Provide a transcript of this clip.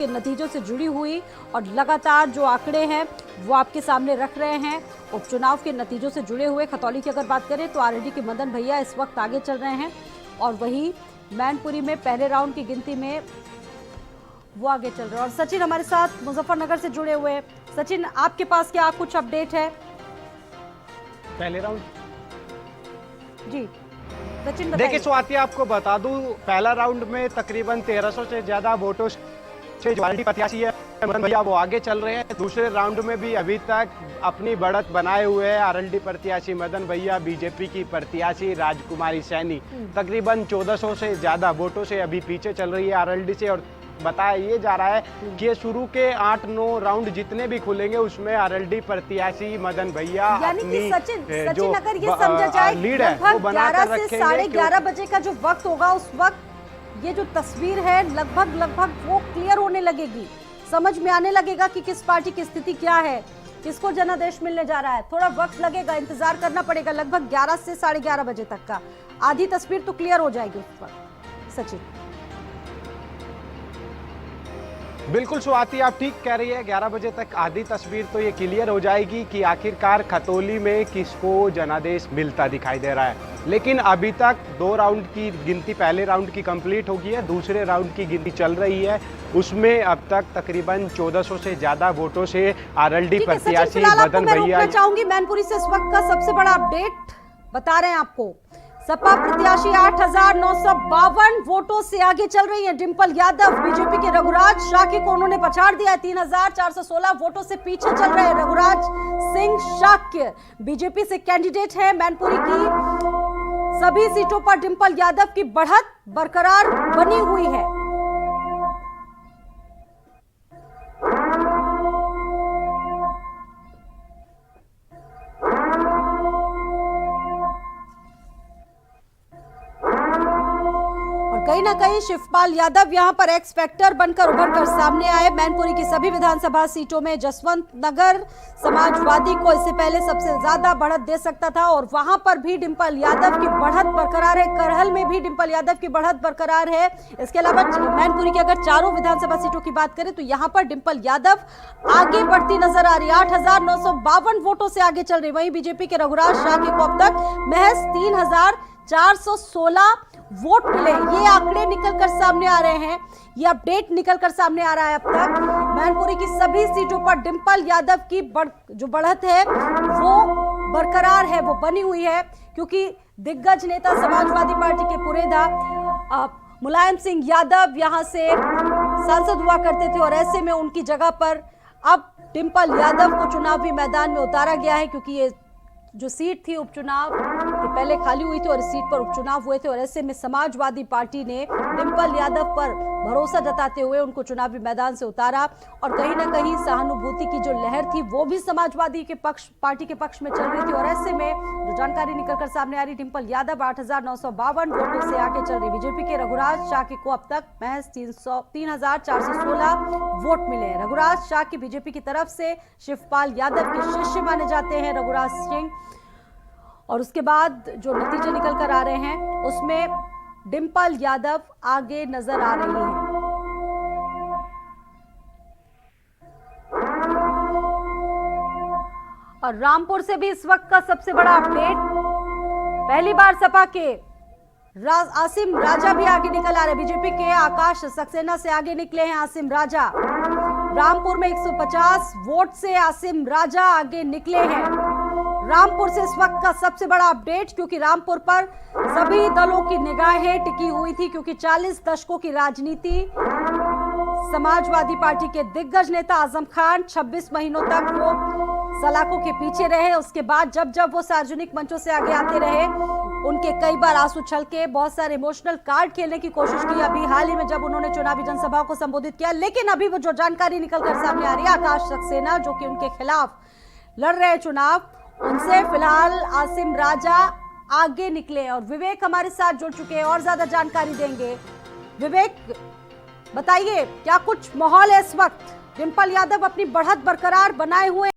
के नतीजों से जुड़ी हुई और लगातार जो आंकड़े हैं वो आपके सामने रख रहे हैं। उपचुनाव के नतीजों से जुड़े हुए खतौली की अगर बात करें तो आरएलडी के मदन भैया इस वक्त आगे चल रहे हैं और वही मैनपुरी में पहले राउंड की गिनती में वो आगे चल रहे हैं। और सचिन हमारे साथ मुजफ्फरनगर से जुड़े हुए हैं। सचिन, आपके पास क्या कुछ अपडेट है? पहले राउंड जी सचिन देखिए स्वाति, आपको बता दूं पहला राउंड में तकरीबन 1300 से ज्यादा वोटों से जो आरएलडी प्रत्याशी है मदन भैया वो आगे चल रहे हैं। दूसरे राउंड में भी अभी तक अपनी बढ़त बनाए हुए हैं आरएलडी प्रत्याशी मदन भैया। बीजेपी की प्रत्याशी राजकुमारी सैनी तकरीबन 1400 से ज्यादा वोटों से अभी पीछे चल रही है आरएलडी से। और बताया ये जा रहा है कि शुरू के 8-9 राउंड जितने भी खुलेंगे उसमें आरएलडी प्रत्याशी मदन भैया अपनी सचिन अगर ये समझा जाए लीड है वो बनाकर रखेंगे। 11 से 11:30 बजे का जो वक्त होगा उस वक्त ये जो तस्वीर है लगभग वो क्लियर होने लगेगी, समझ में आने लगेगा कि किस पार्टी की स्थिति क्या है, किसको जनादेश मिलने जा रहा है। थोड़ा वक्त लगेगा, इंतजार करना पड़ेगा लगभग 11 से 11:30 बजे तक का। आधी तस्वीर तो क्लियर हो जाएगी उस वक्त। सचिन बिल्कुल स्वाति, आप ठीक कह रही है। 11 बजे तक आधी तस्वीर तो ये क्लियर हो जाएगी कि आखिरकार खतौली में किसको जनादेश मिलता दिखाई दे रहा है। लेकिन अभी तक 2 राउंड की गिनती पहले राउंड की कंप्लीट हो गई है, दूसरे राउंड की गिनती चल रही है। उसमें अब तक तकरीबन 1400 से ज्यादा वोटों से आरएलडी प्रत्याशी मदन भैया। चाहूंगी मैनपुरी से इस वक्त का सबसे बड़ा अपडेट बता रहे हैं आपको। सपा प्रत्याशी 8952 वोटों से आगे चल रही है। डिंपल यादव बीजेपी के रघुराज शाक्य को उन्होंने पछाड़ दिया है। 3416 वोटों से पीछे चल रहे हैं रघुराज सिंह शाक्य। बीजेपी से कैंडिडेट है। मैनपुरी की सभी सीटों पर डिंपल यादव की बढ़त बरकरार बनी हुई है। कहीं ना कहीं शिवपाल यादव यहां पर एक्स फैक्टर बनकर उभर कर सामने आए। मैनपुरी की सभी विधानसभा सीटों में जसवंत नगर समाजवादी को इससे पहले सबसे ज्यादा बढ़त दे सकता था और वहां पर भी डिंपल यादव की बढ़त बरकरार है। करहल में भी डिंपल यादव की बढ़त बरकरार है। इसके अलावा मैनपुरी की अगर चारों विधानसभा सीटों की बात करें तो यहां पर डिंपल यादव आगे बढ़ती नजर आ रही है। 8952 वोटों से आगे चल रही। वहीं बीजेपी के रघुराज शाक्य को अब तक महज 3416 वोट मिले। ये आंकड़े निकलकर सामने आ रहे हैं, ये अपडेट निकलकर सामने आ रहा है। अब तक मैनपुरी की सभी सीटों पर डिंपल यादव की जो बढ़त है वो बरकरार है, वो बनी हुई है। क्योंकि दिग्गज नेता समाजवादी पार्टी के पुरेधा मुलायम सिंह यादव यहां से सांसद हुआ करते थे और ऐसे में उनकी जगह पर अब डिंपल यादव को चुनावी मैदान में उतारा गया है। क्योंकि ये जो सीट थी उपचुनाव के पहले खाली हुई थी और इस सीट पर उपचुनाव हुए थे और ऐसे में समाजवादी पार्टी ने डिंपल यादव पर भरोसा जताते हुए उनको चुनावी मैदान से उतारा। और कहीं ना कहीं सहानुभूति की जो लहर थी वो भी समाजवादी के पार्टी के पक्ष में चल रही थी। और ऐसे में जो जानकारी निकलकर सामने आ रही, डिंपल यादव 8952 वोटों से आगे चल रही। बीजेपी के रघुराज शाक्य को अब तक महज 3416 वोट मिले हैं। रघुराज शाक्य बीजेपी की तरफ से शिवपाल यादव के शिष्य माने जाते हैं, रघुराज सिंह। और उसके बाद जो नतीजे निकल कर आ रहे हैं उसमें डिंपल यादव आगे नजर आ रही है। और रामपुर से भी इस वक्त का सबसे बड़ा अपडेट, पहली बार सपा के आसिम राजा भी आगे निकल आ रहे। बीजेपी के आकाश सक्सेना से आगे निकले हैं आसिम राजा। रामपुर में 150 वोट से आसिम राजा आगे निकले हैं। रामपुर से इस वक्त का सबसे बड़ा अपडेट, क्योंकि रामपुर पर सभी दलों की निगाहें टिकी हुई थी। क्योंकि 40 दशकों की राजनीति, समाजवादी पार्टी के दिग्गज नेता आजम खान 26 महीनों तक वो सलाखों के पीछे रहे। उसके बाद जब वो सार्वजनिक मंचों से आगे आते रहे उनके कई बार आंसू छलके, बहुत सारे इमोशनल कार्ड खेलने की कोशिश की। अभी हाल ही में जब उन्होंने चुनावी जनसभा को संबोधित किया, लेकिन अभी वो जो जानकारी निकलकर सामने आ रही है, आकाश सक्सेना जो कि उनके खिलाफ लड़ रहे चुनाव, उनसे फिलहाल आसिम राजा आगे निकले। और विवेक हमारे साथ जुड़ चुके हैं और ज्यादा जानकारी देंगे। विवेक बताइए क्या कुछ माहौल है इस वक्त? डिंपल यादव अपनी बढ़त बरकरार बनाए हुए